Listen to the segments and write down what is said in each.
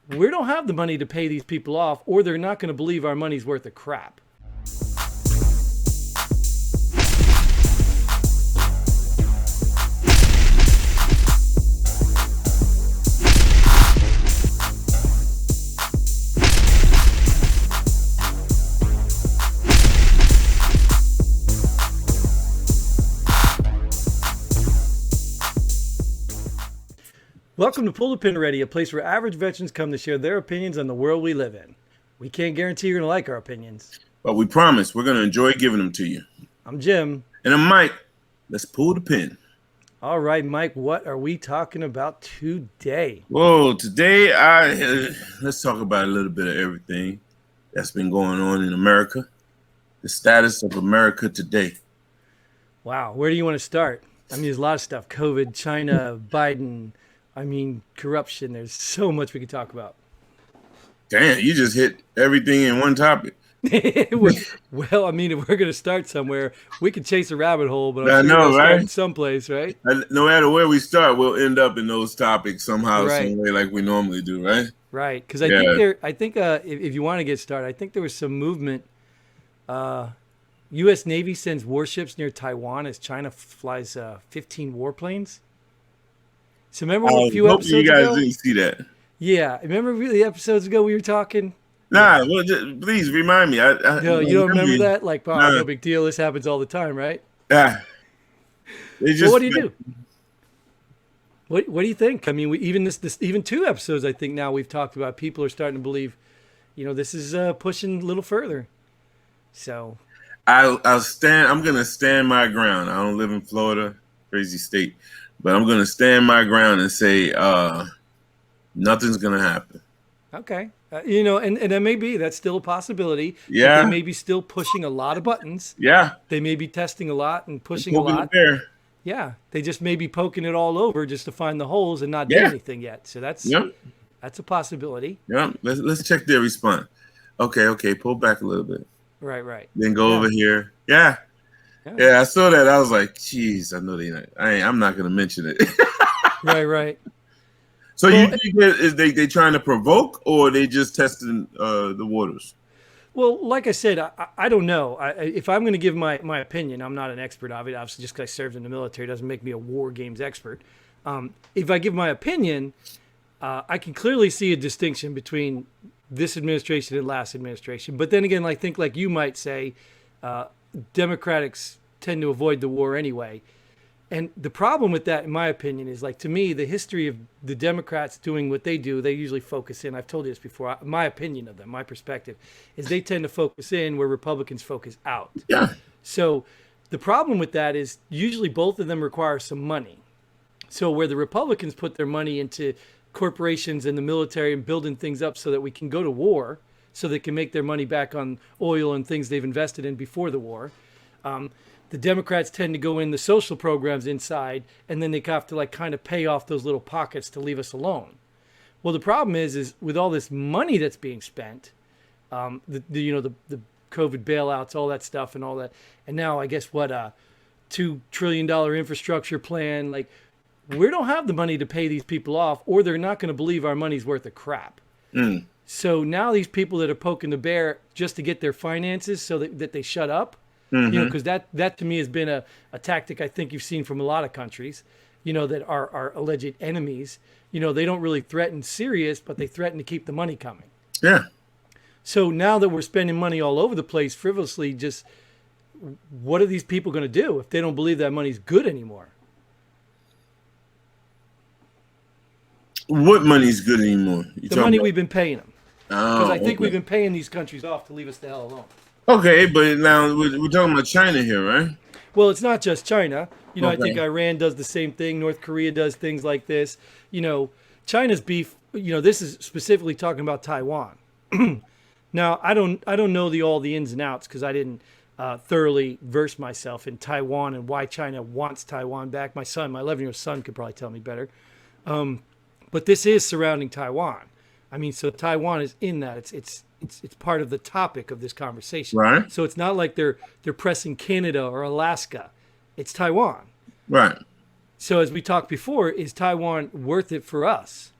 we don't have the money to pay these people off, or they're not going to believe our money's worth of crap. Welcome to Pull the Pin Ready, a place where average veterans come to share their opinions on the world we live in. We can't guarantee you're going to like our opinions. But we promise we're going to enjoy giving them to you. I'm Jim. And I'm Mike. Let's pull the pin. All right, Mike, what are we talking about today? Whoa, today let's talk about a little bit of everything that's been going on in America. The status of America today. Wow, where do you want to start? I mean, there's a lot of stuff. COVID, China, Biden, corruption. There's so much we could talk about. Damn, you just hit everything in one topic. Well, I mean, if we're going to start somewhere, we could chase a rabbit hole, but I know, right? Start in someplace, right? No matter where we start, we'll end up in those topics somehow, Right. some way, like we normally do, right? Right, because Yeah. I think if you want to get started, I think there was some movement. U.S. Navy sends warships near Taiwan as China flies 15 warplanes. So remember a few hope episodes you guys ago? didn't see that. Yeah, remember the episodes ago we were talking? Nah, well, please remind me. No, you don't remember that? Like, oh, Nah. no big deal. This happens all the time, right? Ah, they So what do you do? What do you think? I mean, even even 2 episodes, I think now we've talked about, people are starting to believe, this is pushing a little further. So I'm gonna stand my ground. I don't live in Florida, crazy state, but I'm gonna stand my ground and say nothing's gonna happen. okay, and that may be, that's still a possibility. Yeah. They may be still pushing a lot of buttons. Yeah, They may be testing a lot and pushing poking a the lot. bear. Yeah, they just may be poking it all over just to find the holes and not do Yeah. anything yet. So that's Yep, a possibility. yep. Let's check their response. Okay. Pull back a little bit. Right. Then go Yeah. over here. Yeah. I saw that. I was like, geez, I know they not. I'm not gonna mention it. Right. So Well, you think that is they trying to provoke, or they just testing the waters? Well, like I said, I don't know. If I'm going to give my opinion, I'm not an expert of it. Obviously, just because I served in the military doesn't make me a war games expert. If I give my opinion, I can clearly see a distinction between this administration and last administration. But then again, I think like you might say, Democrats tend to avoid the war anyway. And the problem with that, in my opinion, is like, to me, the history of the Democrats doing what they do, they usually focus in. I've told you this before. My opinion of them, my perspective, is they tend to focus in where Republicans focus out. Yeah. So the problem with that is usually both of them require some money. So where the Republicans put their money into corporations and the military and building things up so that we can go to war, so they can make their money back on oil and things they've invested in before the war. The Democrats tend to go in the social programs inside, and then they have to kind of pay off those little pockets to leave us alone. Well, the problem is with all this money that's being spent, the COVID bailouts, all that stuff and all that. And now I guess $2 trillion infrastructure plan, like, we don't have the money to pay these people off, or they're not going to believe our money's worth of crap. Mm. So now these people that are poking the bear just to get their finances so that they shut up, Mm-hmm. because that to me has been a tactic I think you've seen from a lot of countries, that are alleged enemies. They don't really threaten serious, but they threaten to keep the money coming. Yeah. So now that we're spending money all over the place frivolously, just what are these people going to do if they don't believe that money's good anymore? What money's good anymore? The money we've been paying them. Because I think okay. we've been paying these countries off to leave us the hell alone. Okay, but now we're talking about China here, right? Well, it's not just China. I Okay. think Iran does the same thing. North Korea does things like this. China's beef, this is specifically talking about Taiwan. Now, I don't know all the ins and outs because I didn't thoroughly verse myself in Taiwan and why China wants Taiwan back. My 11-year-old son could probably tell me better. But this is surrounding Taiwan. I mean, so Taiwan is in that. It's part of the topic of this conversation. Right. So it's not like they're pressing Canada or Alaska. It's Taiwan. Right. So as we talked before, is Taiwan worth it for us?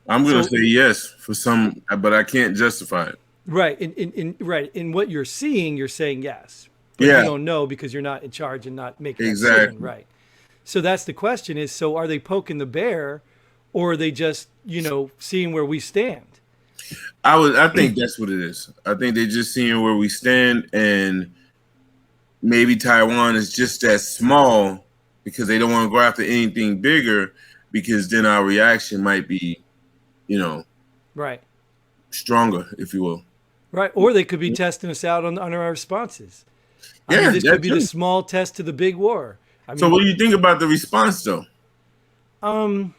I'm gonna So say yes for some, but I can't justify it. right, in what you're seeing, you're saying yes, but you Yeah, don't know because you're not in charge and not making that decision, exactly. right? So that's the question: is so are they poking the bear, or are they just seeing where we stand? I think that's what it is. I think they're just seeing where we stand, and maybe Taiwan is just that small because they don't want to go after anything bigger, because then our reaction might be, you know, Right, stronger, if you will. right, or they could be testing us out on our responses. I mean, Yeah, this could that be the too. small test to the big war. I So, what mean, do you think about the response, though? um,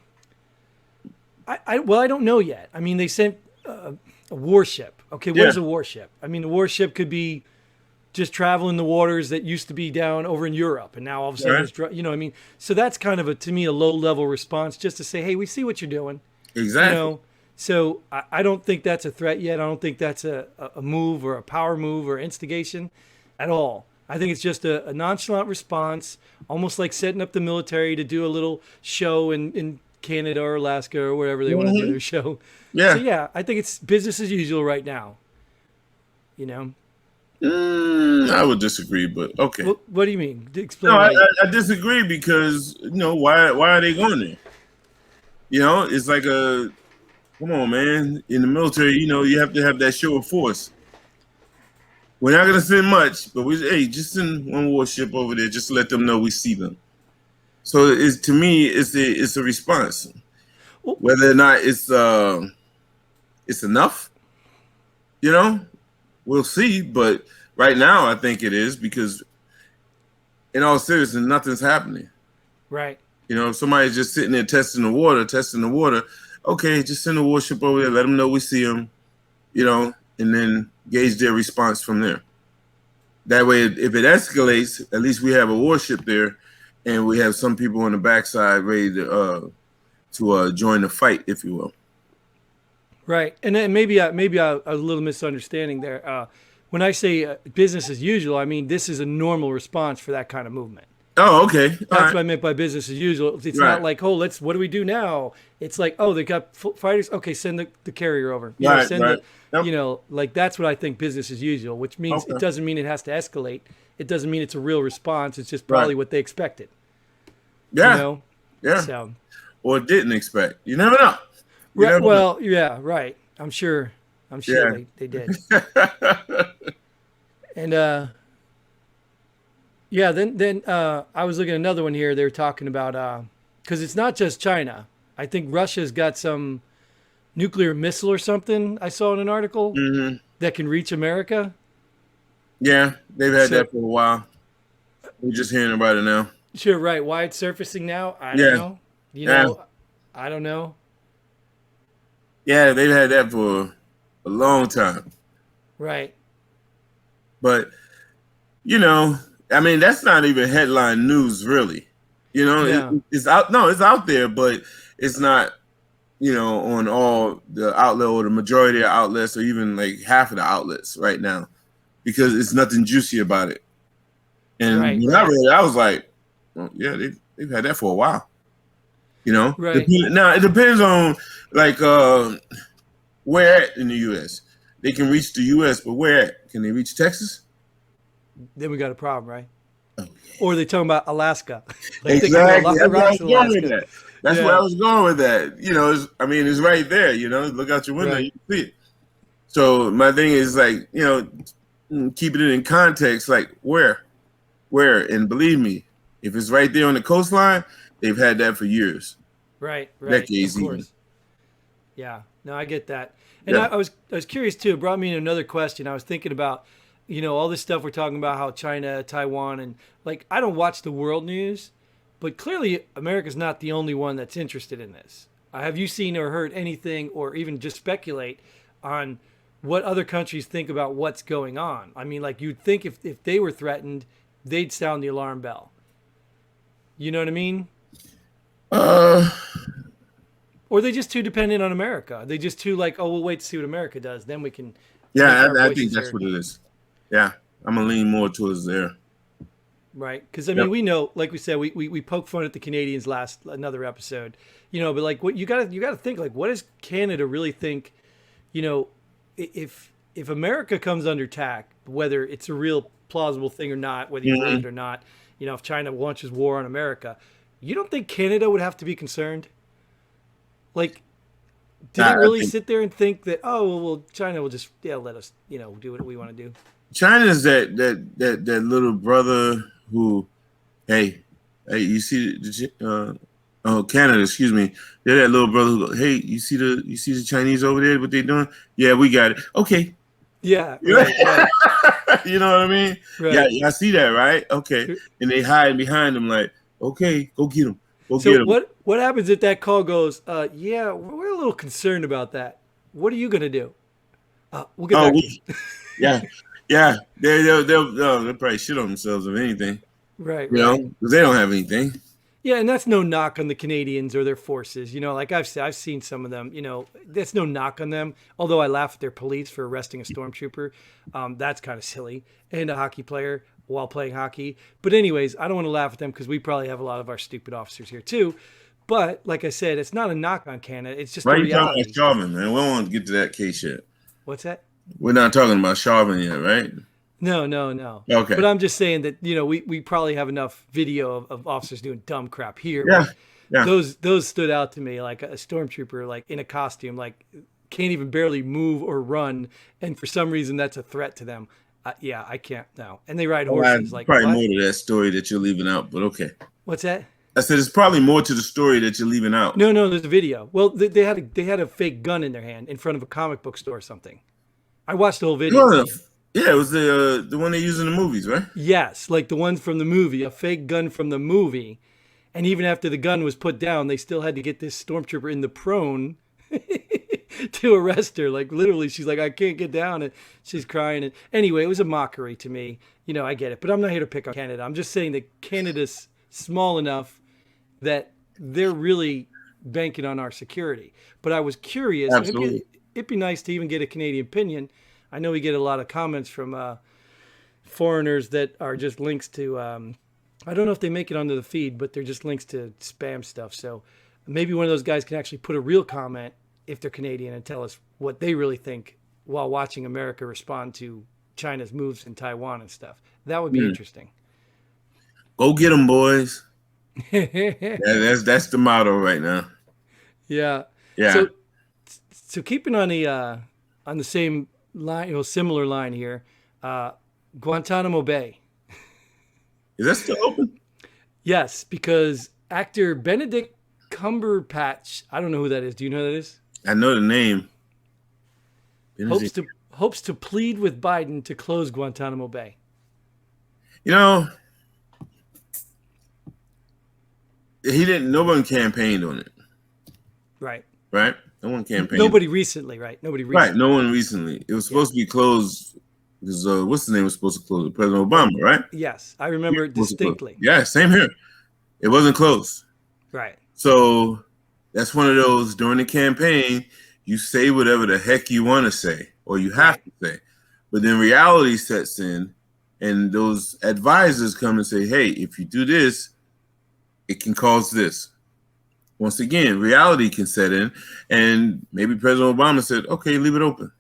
well, I don't know yet. I mean, they sent a warship. Okay, what Yeah, is a warship? I mean, a warship could be just traveling the waters that used to be down over in Europe, and now all of a all sudden right, I mean, so that's kind of to me a low level response, just to say, hey, we see what you're doing, you exactly. know. So I don't think that's a threat yet. I don't think that's a move or a power move or instigation at all. I think it's just a nonchalant response, almost like setting up the military to do a little show in Canada or Alaska or wherever they want to do Hmm. their show. So Yeah. yeah, I think it's business as usual right now. You know, I would disagree, but okay. what do you mean? No, Explain why. I disagree because why are they going there? It's like a come on, man. In the military, you have to have that show of force. We're not gonna send much, but hey, just send one warship over there, just to let them know we see them. So it's to me, it's a response. Well, Whether or not it's enough, you know, we'll see. But right now, I think it is because, in all seriousness, nothing's happening. right. If somebody's just sitting there testing the water, okay, just send a warship over there, let them know we see them, and then gauge their response from there. That way, if it escalates, at least we have a warship there, and we have some people on the backside ready to join the fight, if you will. Right, and then maybe I was a little misunderstanding there. When I say business as usual, I mean this is a normal response for that kind of movement. Oh, okay, all That's right, what I meant by business as usual. It's not right, like, oh, what do we do now? It's like, oh, they got fighters. Okay, send the carrier over. right, Send right. the, Yep. like that's what I think business as usual. Which means it Okay, doesn't mean it has to escalate. It doesn't mean it's a real response. It's just right. probably what they expected. You Yeah, know, yeah. so Or didn't expect. You never know. You right. never know. Well, yeah, right. I'm sure. I'm sure Yeah. they did. And yeah, then I was looking at another one here. They were talking about because it's not just China. I think Russia's got some nuclear missile or something. I saw in an article Hmm. that can reach America. Yeah, they've had So that for a while. We're just hearing about it now. sure, right. Why it's surfacing now? I don't Yeah, know. You yeah, know, I don't know. yeah. They've had that for a long time. Right. But you know, I mean, that's not even headline news, really. No. It's out. No, it's out there, but it's not. On all the outlet or the majority of outlets, or even like half of the outlets right now, because it's nothing juicy about it. And Right. when I read Right. it, I was like, well, yeah, they've had that for a while. Right. Now it depends on like where at in the U.S. They can reach the U.S., but where at? Can they reach Texas? Then we got a problem, right? Oh, Or they talking about Alaska? Like they can throw a exactly. lot That's of where I rocks was in going with Alaska. that. That's where I Yeah. was going with that. I mean, it's right there. Look out your window, Right. you can see it. So my thing is like, keeping it in context, like where, and believe me, if it's right there on the coastline, they've had that for years, Right. Right. Of decades even. course. Yeah, no, I get that, and Yeah. I was curious too. It brought me to another question. I was thinking about, all this stuff we're talking about, how China, Taiwan, and like I don't watch the world news, but clearly America's not the only one that's interested in this. Have you seen or heard anything, or even just speculate on what other countries think about what's going on? I mean, like you'd think if they were threatened, they'd sound the alarm bell. You know what I mean? Uh, Or they just too dependent on America. They just too like, oh, we'll wait to see what America does, then we can make yeah, our I think voices that's heard. what it is. Yeah, I'm gonna lean more towards there. Right. Because, I mean, Yep. we know, like we said, we poke fun at the Canadians another episode, but like what you gotta think, like, what does Canada really think, if America comes under attack, whether it's a real plausible thing or not, whether you believe it Mhm. or not, if China launches war on America, you don't think Canada would have to be concerned? Like, do they I really think sit there and think that, oh, well, China will just, yeah, let us, do what we want to do? China's that little brother who, hey, hey, you see oh, Canada, excuse me. They're that little brother who go, hey, you see the Chinese over there, what they doing? Yeah, we got it. Okay. Yeah, right, You know what I mean? Yeah, right. I see that, right? Okay. And they hide behind them like, okay, go get them. Go So get them. what happens if that call goes? Yeah, we're a little concerned about that. What are you gonna do? We'll get Oh, back to you. yeah. Yeah. They'll probably shit on themselves if anything, Right, you know, right. because they don't have anything. Yeah, and that's no knock on the Canadians or their forces. Like I've said, I've seen some of them. That's no knock on them. Although I laugh at their police for arresting a stormtrooper. That's kind of silly, and a hockey player while playing hockey. But anyways, I don't want to laugh at them because we probably have a lot of our stupid officers here too. But like I said, it's not a knock on Canada. It's just Why a are you talking about reality. Chauvin, man? We don't want to get to that case yet. What's that? We're not talking about Chauvin yet, right? No, no, no. Okay. But I'm just saying that we probably have enough video of officers doing dumb crap here, Yeah. but Yeah. those stood out to me, like a stormtrooper, like in a costume, like can't even barely move or run, and for some reason that's a threat to them. Yeah, I can't now. And they ride horses. Like Probably what? more to that story that you're leaving out, but okay. What's that? I said it's probably more to the story that you're leaving out. No, no, there's a video. Well, they had a fake gun in their hand in front of a comic book store or something. I watched the whole video. No, yeah, it was the one they use in the movies, right? Yes, like the ones from the movie, a fake gun from the movie. And even after the gun was put down, they still had to get this stormtrooper in the prone to arrest her. Like literally, she's like, I can't get down, and she's crying. And anyway, it was a mockery to me. I get it, but I'm not here to pick on Canada. I'm just saying that Canada's small enough that they're really banking on our security. But I was curious. And Absolutely. it'd be nice to even get a Canadian opinion. I know we get a lot of comments from foreigners that are just links to. I don't know if they make it onto the feed, but they're just links to spam stuff. So maybe one of those guys can actually put a real comment if they're Canadian and tell us what they really think while watching America respond to China's moves in Taiwan and stuff. That would be interesting. Go get them, boys. Yeah, that's the motto right now. Yeah. Yeah. So keeping on the same line, similar line here, Guantanamo Bay. Is that still open? Yes, because actor Benedict Cumberbatch, I don't know who that is. Do you know who that is? I know the name. Hopes to plead with Biden to close Guantanamo Bay. You know, he didn't. No one campaigned on it, Right. right? No one campaigned. Nobody recently, right? Nobody recently. Right. No one recently. It was supposed to be closed because what's the name was supposed to close it? President Obama, right? Yes, I remember it distinctly. Yeah, same here. It wasn't closed. Right. So that's one of those during the campaign, you say whatever the heck you want to say, or you have to say. But then reality sets in, and those advisors come and say, hey, if you do this, it can cause this. Once again, reality can set in, and maybe President Obama said, okay, leave it open.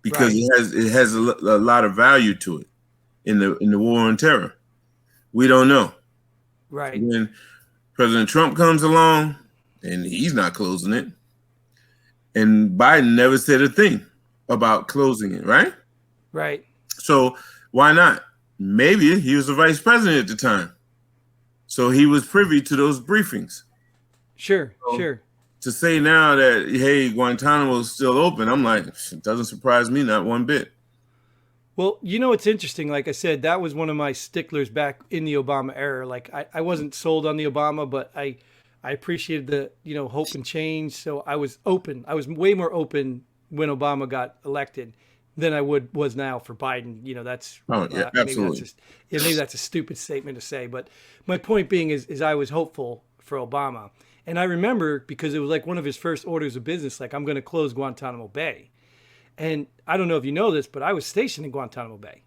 Because it has a lot of value to it in the war on terror. We don't know. Right. When President Trump comes along, and he's not closing it, and Biden never said a thing about closing it, right? Right. So why not? Maybe he was the vice president at the time, so he was privy to those briefings. Sure. To say now that, hey, Guantanamo is still open, I'm like, it doesn't surprise me, not one bit. Well, it's interesting. Like I said, that was one of my sticklers back in the Obama era. Like I wasn't sold on the Obama, but I appreciated the, hope and change. So I was open. I was way more open when Obama got elected than I was now for Biden. That's absolutely. Maybe that's a stupid statement to say, but my point being is I was hopeful for Obama. And I remember because it was like one of his first orders of business, like I'm going to close Guantanamo Bay. And I don't know if you know this, but I was stationed in Guantanamo Bay.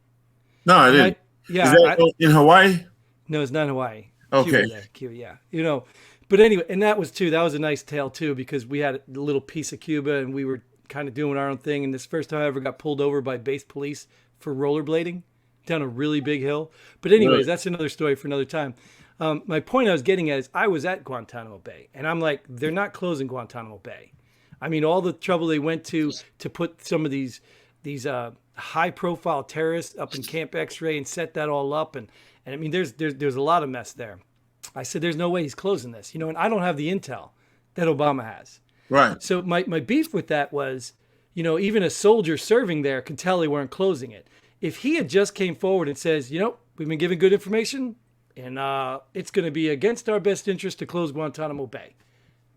No, I didn't. Is Yeah, that in Hawaii? no, it's not in Hawaii. Okay. Cuba, there, Cuba, yeah. But anyway, and that was a nice tale too, because we had a little piece of Cuba and we were kind of doing our own thing. And this first time I ever got pulled over by base police for rollerblading down a really big hill. But anyways, Right. that's another story for another time. My point I was getting at is I was at Guantanamo Bay, and I'm like, they're not closing Guantanamo Bay. I mean, all the trouble they went to put some of these high profile terrorists up in Camp X-Ray and set that all up, and I mean, there's a lot of mess there. I said, there's no way he's closing this, and I don't have the intel that Obama has. Right. So my beef with that was, even a soldier serving there could tell they weren't closing it. If he had just came forward and says, we've been given good information, and it's going to be against our best interest to close Guantanamo Bay,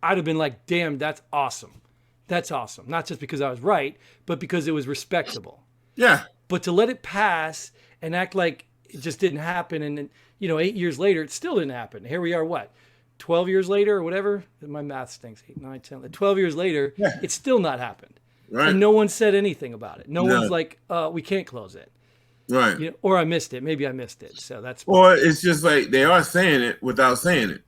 I'd have been like, damn, that's awesome. That's awesome. Not just because I was right, but because it was respectable. Yeah. But to let it pass and act like it just didn't happen, and then, 8 years later, it still didn't happen. Here we are, what, 12 years later or whatever? My math stinks. 8, 9, 10. 12 years later, Yeah. it's still not happened. Right. And no one said anything about it. No No. one's like, we can't close it. Right. Or I missed it. Maybe I missed it. So that's Or it's just like they are saying it without saying it.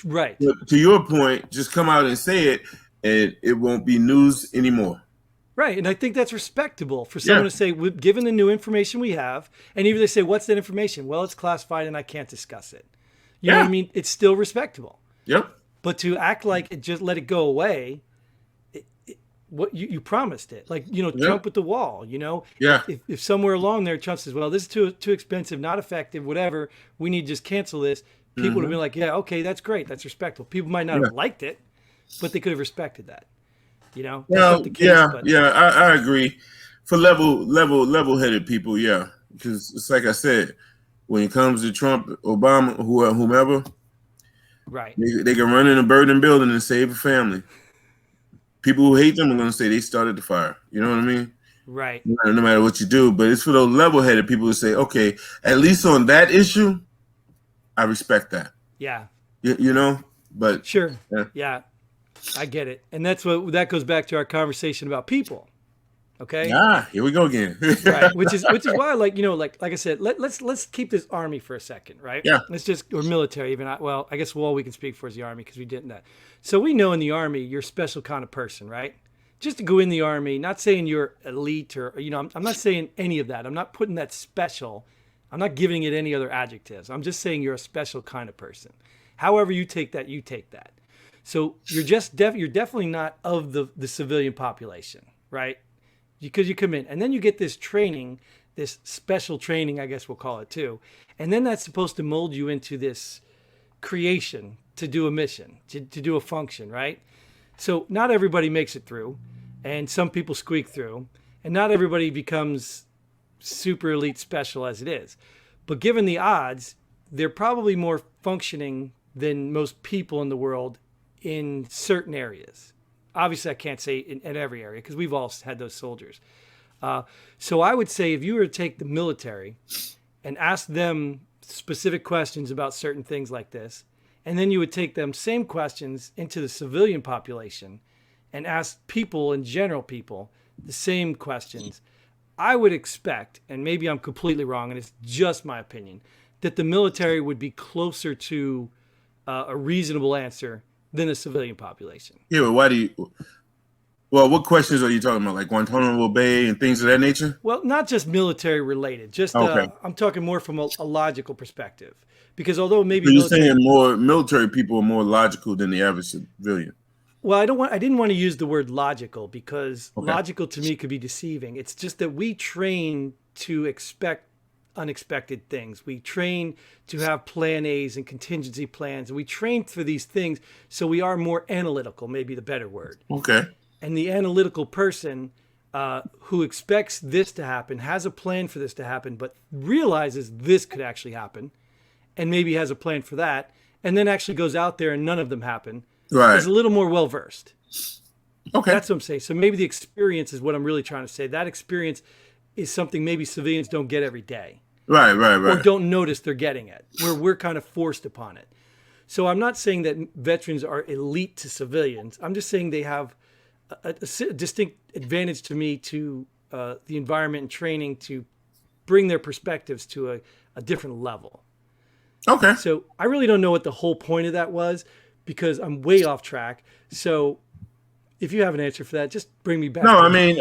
right. But to your point, just come out and say it, and it won't be news anymore. Right. And I think that's respectable for someone Yeah. to say, given the new information we have, and even they say, what's that information? Well, it's classified and I can't discuss it. You know what I mean? It's still respectable. Yep. But to act like it, just let it go away, what you promised it. Like, Trump with the wall, Yeah. If somewhere along there Trump says, well, this is too expensive, not effective, whatever, we need to just cancel this, people would have been like, yeah, okay, that's great. That's respectful. People might not have liked it, but they could have respected that. That's Well, not the case, yeah, but yeah, I agree. For level-headed people, yeah, because it's like I said, when it comes to Trump, Obama, whomever, right. they can run in a burning building and save a family. People who hate them are going to say they started the fire. You know what I mean? Right. No matter what you do, but it's for those level-headed people who say, okay, at least on that issue, I respect that. Yeah. But Sure. Yeah. Yeah. I get it. And that goes back to our conversation about people. Okay? here we go again. Right. Which is why, like I said, let's keep this army for a second, right? Yeah. Or military even. I guess all we can speak for is the army because we did that. So we know in the army you're a special kind of person, right? Just to go in the army, not saying you're elite or I'm not saying any of that. I'm not putting that special. I'm not giving it any other adjectives. I'm just saying you're a special kind of person. However you take that, you take that. So you're you're definitely not of the civilian population, right? Because you come in and then you get this training, this special training, I guess we'll call it too. And then that's supposed to mold you into this creation to do a mission, to do a function, right? So not everybody makes it through, and some people squeak through, and not everybody becomes super elite special as it is. But given the odds, they're probably more functioning than most people in the world in certain areas. Obviously, I can't say in every area because we've all had those soldiers. So I would say if you were to take the military and ask them specific questions about certain things like this, and then you would take them same questions into the civilian population and ask people in general, people, the same questions, I would expect, and maybe I'm completely wrong, and it's just my opinion, that the military would be closer to a reasonable answer than the civilian population. Yeah, but why do you? Well, what questions are you talking about, like Guantanamo Bay and things of that nature? Well, not just military related. Just Okay. I'm talking more from a logical perspective, because although maybe So you're military, saying more military people are more logical than the average civilian. well, I didn't want to use the word logical because Okay. logical to me could be deceiving. It's just that we train to expect unexpected things. We train to have plan A's and contingency plans. And we train for these things, so we are more analytical, maybe the better word. Okay. And the analytical person who expects this to happen, has a plan for this to happen, but realizes this could actually happen, and maybe has a plan for that, and then actually goes out there and none of them happen, Right. is a little more well-versed. Okay. That's what I'm saying. So maybe the experience is what I'm really trying to say. That experience is something maybe civilians don't get every day, right. or don't notice they're getting it, where we're kind of forced upon it. So I'm not saying that veterans are elite to civilians. I'm just saying they have a distinct advantage to me to the environment and training to bring their perspectives to a different level. Okay. So I really don't know what the whole point of that was because I'm way off track. So if you have an answer for that, just bring me back No, to I mean,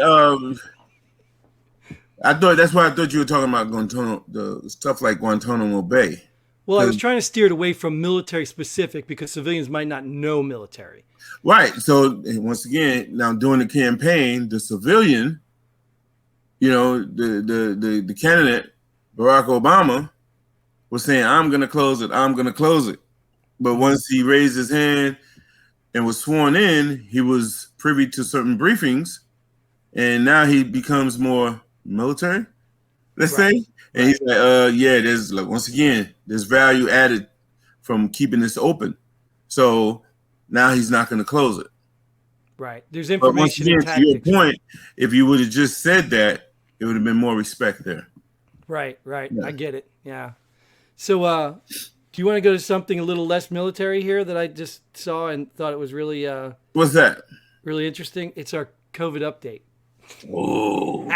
I thought that's why I thought you were talking about Guantanamo, the stuff like Guantanamo Bay. Well, I was trying to steer it away from military specific because civilians might not know military. Right. So once again, now during the campaign, the civilian, the candidate Barack Obama was saying, "I'm going to close it. I'm going to close it." But once he raised his hand and was sworn in, he was privy to certain briefings, and now he becomes more military, let's say. And he's like, yeah, there's like once again, there's value added from keeping this open. So now he's not going to close it. Right. There's But once information again, and to your tactics. point, if you would have just said that, it would have been more respect there. Right. Right. Yeah. I get it. Yeah. So, do you want to go to something a little less military here that I just saw and thought it was really, What's that? really interesting? It's our COVID update. Oh,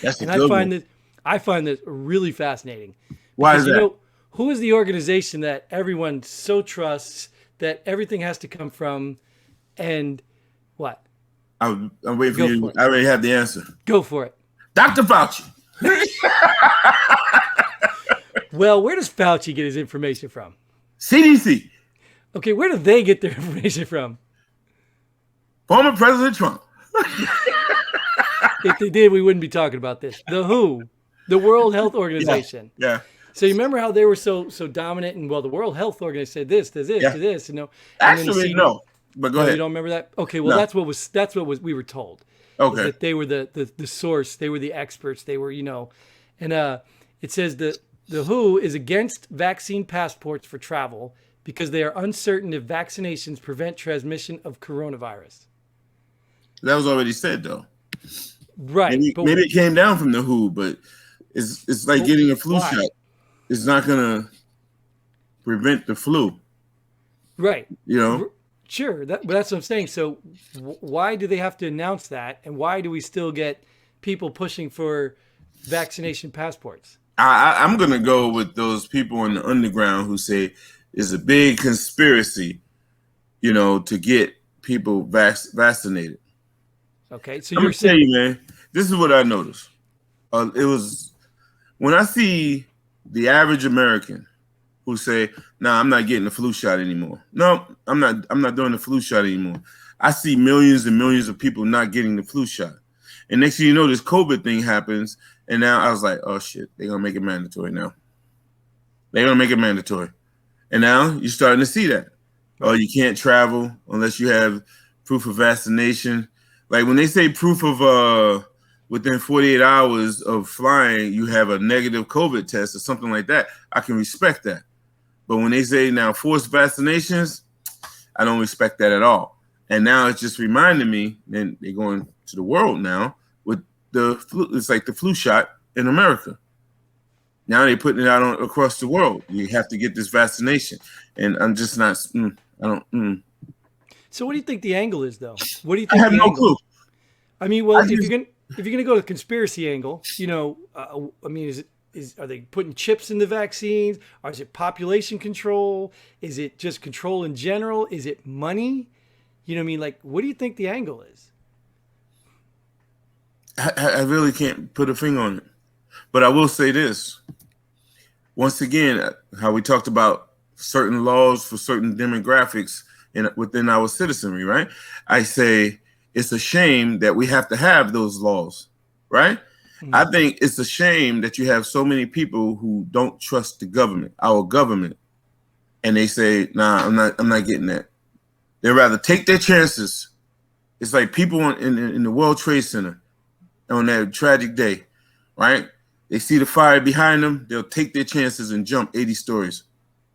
that's a And good one. I find this really fascinating. Why Because is that? who is the organization that everyone so trusts that everything has to come from, and what? I'm waiting for Go you. for it. I already have the answer. Go for it. Dr. Fauci. Well, where does Fauci get his information from? CDC. Okay, where do they get their information from? Former President Trump. If they did, we wouldn't be talking about this. The WHO, the World Health Organization. Yeah. So you remember how they were so dominant, and well, the World Health Organization said this, does this, Yeah. do this, and then the Actually, no. But go Oh, ahead. you don't remember that? Okay, well, No. that's what was we were told. Is Okay. that they were the source, they were the experts, they were and it says that the WHO is against vaccine passports for travel because they are uncertain if vaccinations prevent transmission of coronavirus. That was already said, though. Right. Maybe it came down from the WHO, but it's like getting a flu why? shot. It's not going to prevent the flu. Right. You know? Sure. But that's what I'm saying. So why do they have to announce that? And why do we still get people pushing for vaccination passports? I'm going to go with those people in the underground who say it's a big conspiracy, to get people vaccinated. Okay. So I'm you're gonna tell saying, you, man, this is what I noticed. It was when I see the average American who say, "Nah, I'm not getting the flu shot anymore." No, I'm not. I'm not doing the flu shot anymore. I see millions and millions of people not getting the flu shot, and next thing you know, this COVID thing happens, and now I was like, "Oh shit, they're gonna make it mandatory now." They're gonna make it mandatory, and now you're starting to see that. Oh, you can't travel unless you have proof of vaccination. Like when they say proof of within 48 hours of flying, you have a negative COVID test or something like that, I can respect that. But when they say now forced vaccinations, I don't respect that at all. And now it's just reminding me, and they're going to the world now with the flu. It's like the flu shot in America. Now they're putting it out across the world. You have to get this vaccination, and I'm just not. I don't. so what do you think the angle is, though? What do you I think have the no angle? clue. I mean, well, I if just- you're gonna go to the conspiracy angle, I mean, are they putting chips in the vaccines? Or is it population control? Is it just control in general? Is it money? You know what I mean? Like, what do you think the angle is? I really can't put a finger on it, but I will say this. Once again, how we talked about certain laws for certain demographics within our citizenry, right? I say it's a shame that we have to have those laws, right? I think it's a shame that you have so many people who don't trust the government, our government, and they say, "Nah, I'm not getting that." They rather take their chances. It's like people in the World Trade Center on that tragic day, right? They see the fire behind them, they'll take their chances and jump 80 stories.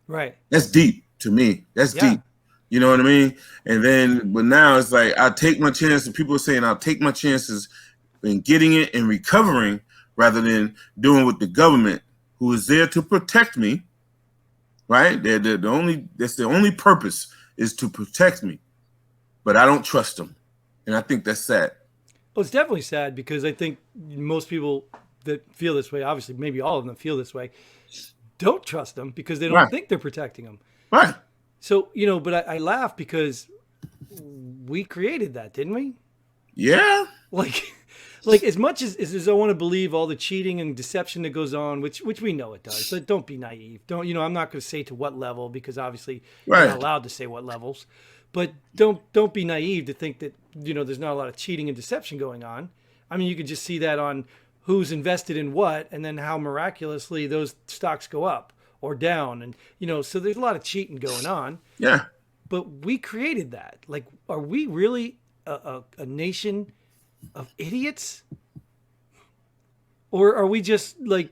Right. That's deep to me. That's Yeah. deep. You know what I mean? And then, but now it's like, I take my chances. People are saying, I'll take my chances in getting it and recovering rather than doing what the government, who is there to protect me, right? That's the only purpose is to protect me. But I don't trust them. And I think that's sad. Well, it's definitely sad because I think most people that feel this way, obviously, maybe all of them feel this way, don't trust them because they don't Right. think they're protecting them. Right. So, but I laugh because we created that, didn't we? Yeah. Like, like as much as I want to believe all the cheating and deception that goes on, which we know it does, but don't be naive. Don't, I'm not going to say to what level because obviously you're Right. not allowed to say what levels, but don't be naive to think that, there's not a lot of cheating and deception going on. I mean, you could just see that on who's invested in what and then how miraculously those stocks go up or down. And, so there's a lot of cheating going on, Yeah. but we created that. Like, are we really a nation of idiots? Or are we just like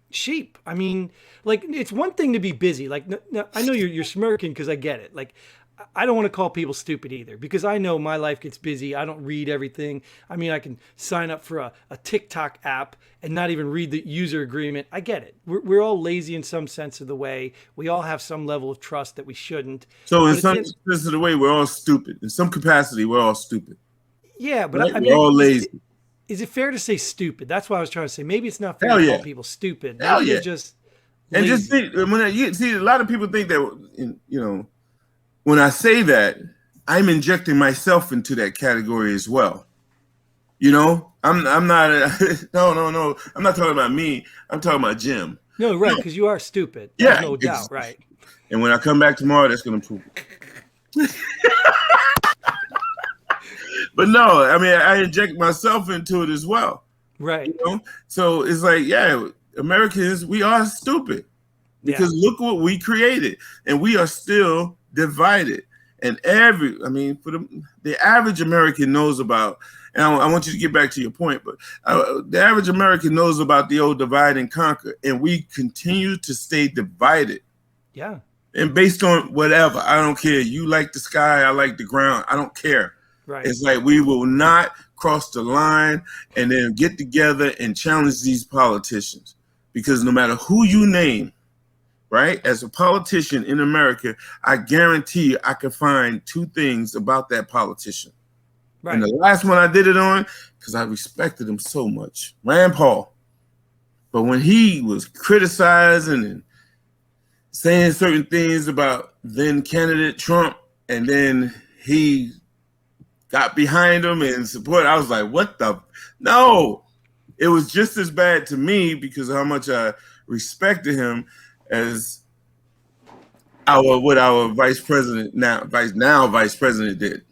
sheep? I mean, like, it's one thing to be busy. Like, I know you're smirking because I get it. Like, I don't want to call people stupid either because I know my life gets busy. I don't read everything. I mean, I can sign up for a TikTok app and not even read the user agreement. I get it. We're all lazy in some sense of the way. We all have some level of trust that we shouldn't. So in But some sense of the way, we're all stupid. In some capacity, we're all stupid. yeah, but Right? I We're mean, all lazy. is it fair to say stupid? That's what I was trying to say. Maybe it's not fair Hell to yeah. call people stupid. Hell Maybe yeah. they're just And lazy. just think, when you see, a lot of people think that, when I say that, I'm injecting myself into that category as well. I'm not. No. I'm not talking about me. I'm talking about Jim. No, right, because you are stupid. Yeah, There's no doubt, right? And when I come back tomorrow, that's going to prove it. But no, I mean, I inject myself into it as well. Right. So it's like, yeah, Americans, we are stupid because look what we created, and we are still divided. And for the average American knows about, and I want you to get back to your point, but the average American knows about the old divide and conquer, and we continue to stay divided. Yeah. And based on whatever, I don't care. You like the sky, I like the ground. I don't care. Right. It's like we will not cross the line and then get together and challenge these politicians, because no matter who you name, right, as a politician in America, I guarantee you I can find two things about that politician. Right. And the last one I did it on, because I respected him so much, Rand Paul. But when he was criticizing and saying certain things about then candidate Trump, and then he got behind him and support, I was like, what the? No, it was just as bad to me because of how much I respected him as what our vice president vice president did.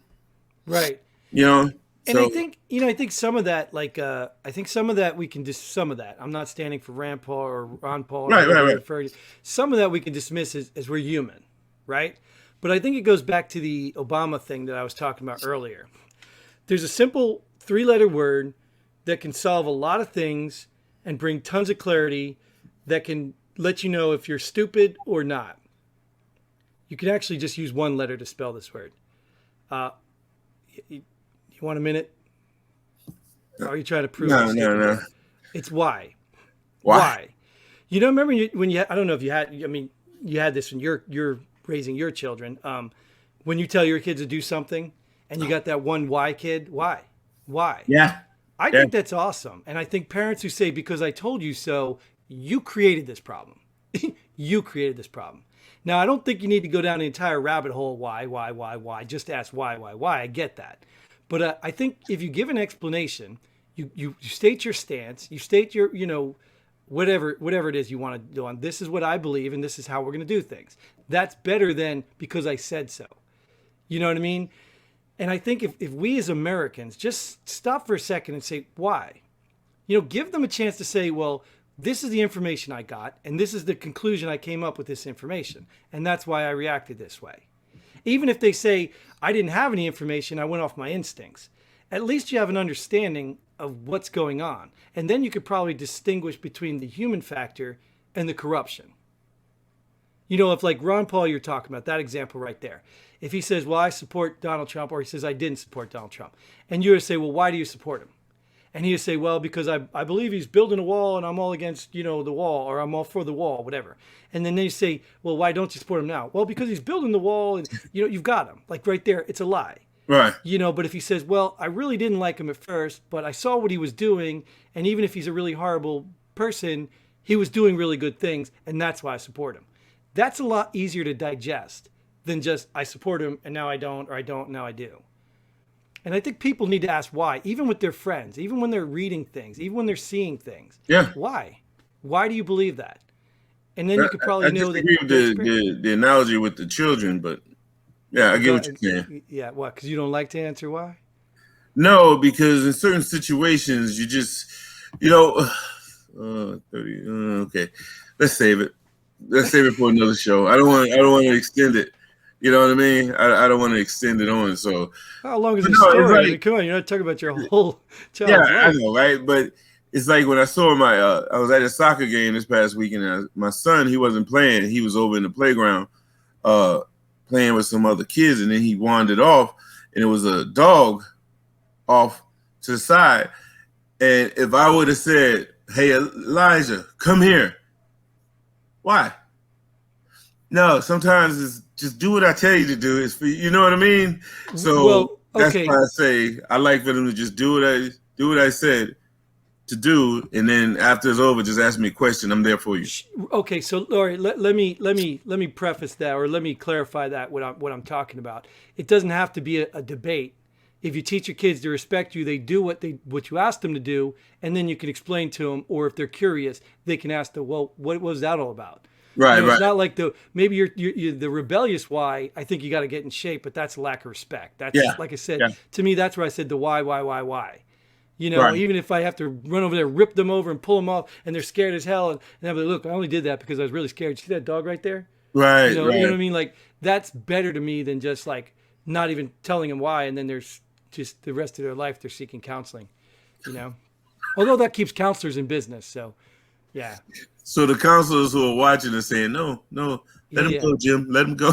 Right. And so, I think some of that, like, I think some of that we can some of that. I'm not standing for Rand Paul or Ron Paul. Right. Some of that we can dismiss as we're human, right? But I think it goes back to the Obama thing that I was talking about earlier. There's a simple 3-letter word that can solve a lot of things and bring tons of clarity that can let you know if you're stupid or not. You can actually just use one letter to spell this word. You want a minute? Or are you trying to prove it? No. It's why. Why? Remember when you I don't know if you had, I mean, you had this when you're raising your children. When you tell your kids to do something and you got that one why kid, why? Yeah. I think that's awesome. And I think parents who say, because I told you so, you created this problem. You created this problem. Now, I don't think you need to go down the entire rabbit hole. Why? Just ask why. I get that. But I think if you give an explanation, you state your stance, you state your, whatever it is you want to do on, this is what I believe and this is how we're going to do things. That's better than because I said so. You know what I mean? And I think if we as Americans just stop for a second and say, why? Give them a chance to say, well, this is the information I got, and this is the conclusion I came up with this information. And that's why I reacted this way. Even if they say, I didn't have any information, I went off my instincts. At least you have an understanding of what's going on. And then you could probably distinguish between the human factor and the corruption. If like Ron Paul you're talking about, that example right there. If he says, well, I support Donald Trump, or he says, I didn't support Donald Trump. And you would say, well, why do you support him? And he would say, well, because I believe he's building a wall and I'm all against, the wall, or I'm all for the wall, whatever. And then they say, well, why don't you support him now? Well, because he's building the wall and, you've got him. Like right there, it's a lie. Right. But if he says, well, I really didn't like him at first, but I saw what he was doing, and even if he's a really horrible person, he was doing really good things, and that's why I support him. That's a lot easier to digest than just I support him and now I don't, or I don't, now I do. And I think people need to ask why, even with their friends, even when they're reading things, even when they're seeing things. Yeah. Why? Why do you believe that? And then you could I probably know that disagree with their experience. the analogy with the children, but yeah, I Well, get go what ahead. you're saying. Yeah, what? Because you don't like to answer why? No, because in certain situations, you just, you know, 30, okay, let's save it. Let's save it for another show. I don't want to extend it. You know what I mean? I don't want to extend it on. So, How long is but this no, it's story? I like, mean, come on, you're not talking about your whole yeah, child's I life. know, right? But it's like when I saw I was at a soccer game this past weekend. And my son, he wasn't playing. He was over in the playground, uh, playing with some other kids, and then he wandered off, and it was a dog off to the side. And if I would have said, "Hey, Elijah, come here," why? No, sometimes it's just do what I tell you to do. It's for you know what I mean. So Well, that's why okay, I say I like for them to just do what I said to do, and then after it's over, just ask me a question. I'm there for you. okay. So, Laurie, let me preface that, or let me clarify that what I'm talking about. It doesn't have to be a debate. If you teach your kids to respect you, they do what you ask them to do, and then you can explain to them, or if they're curious, they can ask them, well, what was that all about? Right, It's right. not like maybe you're the rebellious why. I think you got to get in shape, but that's a lack of respect. That's Yeah, like I said yeah. to me. That's where I said the why. Right, Even if I have to run over there, rip them over, and pull them off, and they're scared as hell, and I'm like, look, I only did that because I was really scared. See that dog right there? right, You know right. what I mean? Like that's better to me than just like not even telling them why, and then there's just the rest of their life they're seeking counseling. You know, although that keeps counselors in business. So yeah, So the counselors who are watching are saying, "No, no, let yeah, him yeah. go, Jim. Let him go."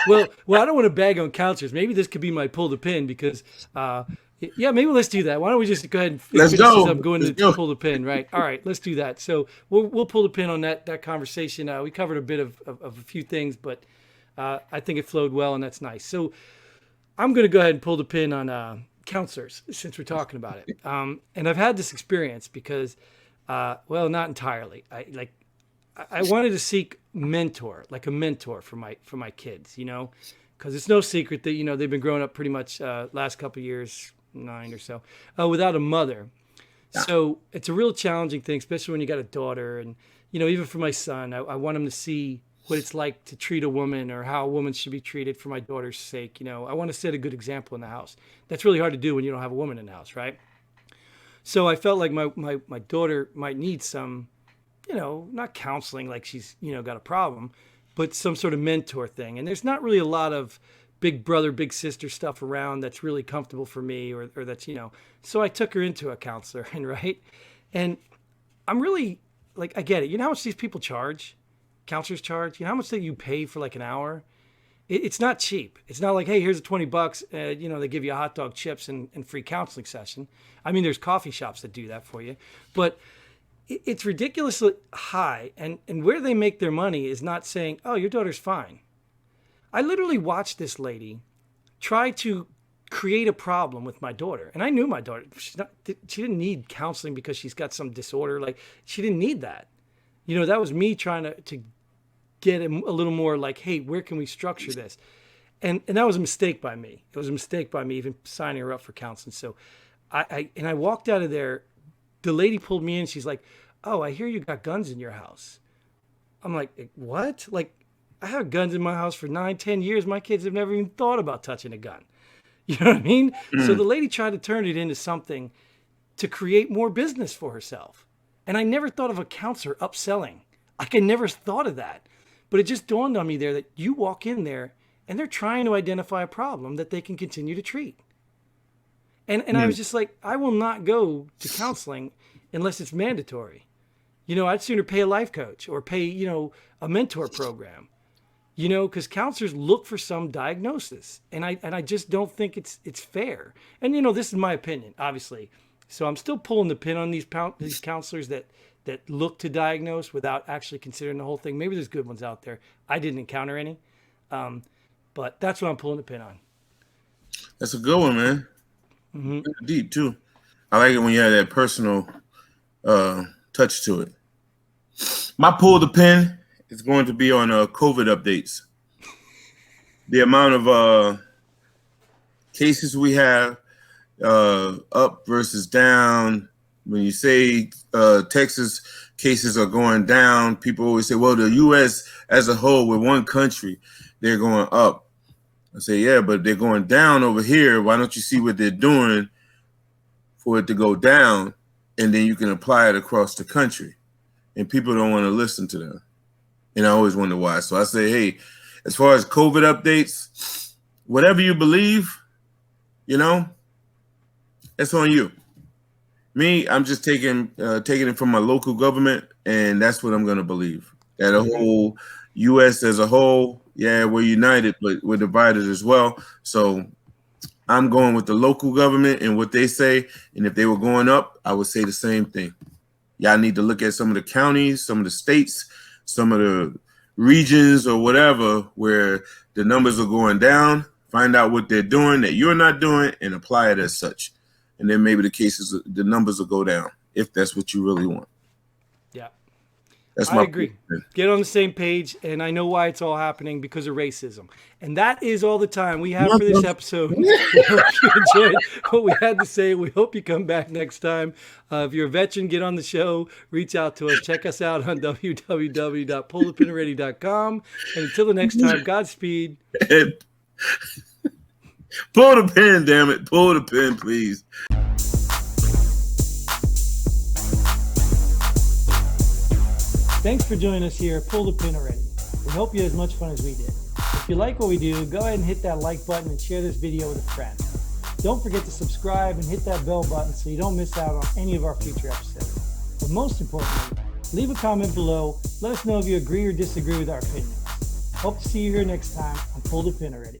Well, I don't want to bag on counselors. Maybe this could be my pull the pin because, yeah, maybe let's do that. Why don't we just go ahead and Let's finish this go. up, going Let's to go. pull the pin, right? All right, let's do that. So we'll pull the pin on that conversation. We covered a bit of a few things, but I think it flowed well, and that's nice. So I'm going to go ahead and pull the pin on counselors since we're talking about it. And I've had this experience because, well, not entirely. I wanted to seek like a mentor for my kids, because it's no secret that they've been growing up pretty much last couple of years, 9 or so, without a mother. Yeah. So it's a real challenging thing, especially when you got a daughter, and even for my son, I want him to see what it's like to treat a woman or how a woman should be treated for my daughter's sake. I want to set a good example in the house. That's really hard to do when you don't have a woman in the house, right? So I felt like my daughter might need some not counseling like she's, got a problem, but some sort of mentor thing. And there's not really a lot of big brother, big sister stuff around that's really comfortable for me or that's, so I took her into a counselor and right. And I'm really like, I get it. You know how much these people charge? Counselors charge? You know how much that you pay for like an hour? It's not cheap. It's not like, hey, here's a $20. They give you a hot dog, chips, and free counseling session. I mean, there's coffee shops that do that for you, but it's ridiculously high, and where they make their money is not saying, oh, your daughter's fine. I literally watched this lady try to create a problem with my daughter, and I knew my daughter, she didn't need counseling because she's got some disorder. Like, she didn't need that. That was me trying to get a little more like, hey, where can we structure this? And that was a mistake by me. It was a mistake by me even signing her up for counseling. So I walked out of there. The lady pulled me in. She's like, oh, I hear you got guns in your house. I'm like, what? Like, I have guns in my house for 9, 10 years. My kids have never even thought about touching a gun. You know what I mean? So the lady tried to turn it into something to create more business for herself. And I never thought of a counselor upselling. Like, I never thought of that. But it just dawned on me there that you walk in there and they're trying to identify a problem that they can continue to treat. And I was just like, I will not go to counseling unless it's mandatory. I'd sooner pay a life coach or pay, a mentor program, because counselors look for some diagnosis. And I just don't think it's fair. And, this is my opinion, obviously. So I'm still pulling the pin on these counselors that look to diagnose without actually considering the whole thing. Maybe there's good ones out there. I didn't encounter any. But that's what I'm pulling the pin on. That's a good one, man. Hmm. Deep too. I like it when you have that personal touch to it. My pull the pin is going to be on COVID updates. The amount of cases we have, up versus down. When you say Texas cases are going down, people always say, well, the U.S. as a whole, we're one country, they're going up. I say, yeah, but they're going down over here. Why don't you see what they're doing for it to go down? And then you can apply it across the country. And people don't want to listen to them. And I always wonder why. So I say, hey, as far as COVID updates, whatever you believe, it's on you. Me, I'm just taking it from my local government, and that's what I'm going to believe. That a whole U.S. as a whole, yeah, we're united, but we're divided as well. So I'm going with the local government and what they say. And if they were going up, I would say the same thing. Y'all need to look at some of the counties, some of the states, some of the regions or whatever where the numbers are going down. Find out what they're doing that you're not doing and apply it as such. And then maybe the numbers will go down if that's what you really want. Yeah. That's I agree. Get on the same page, and I know why it's all happening, because of racism. And that is all the time we have for this episode. We hope you enjoyed what we had to say. We hope you come back next time. If you're a veteran, get on the show. Reach out to us. Check us out on www.pullthepinready.com. And until the next time, Godspeed. Pull the pin, damn it. Pull the pin, please. Thanks for joining us here at Pull the Pin Already. We hope you had as much fun as we did. If you like what we do, go ahead and hit that like button and share this video with a friend. Don't forget to subscribe and hit that bell button so you don't miss out on any of our future episodes. But most importantly, leave a comment below. Let us know if you agree or disagree with our opinions. Hope to see you here next time on Pull the Pin Already.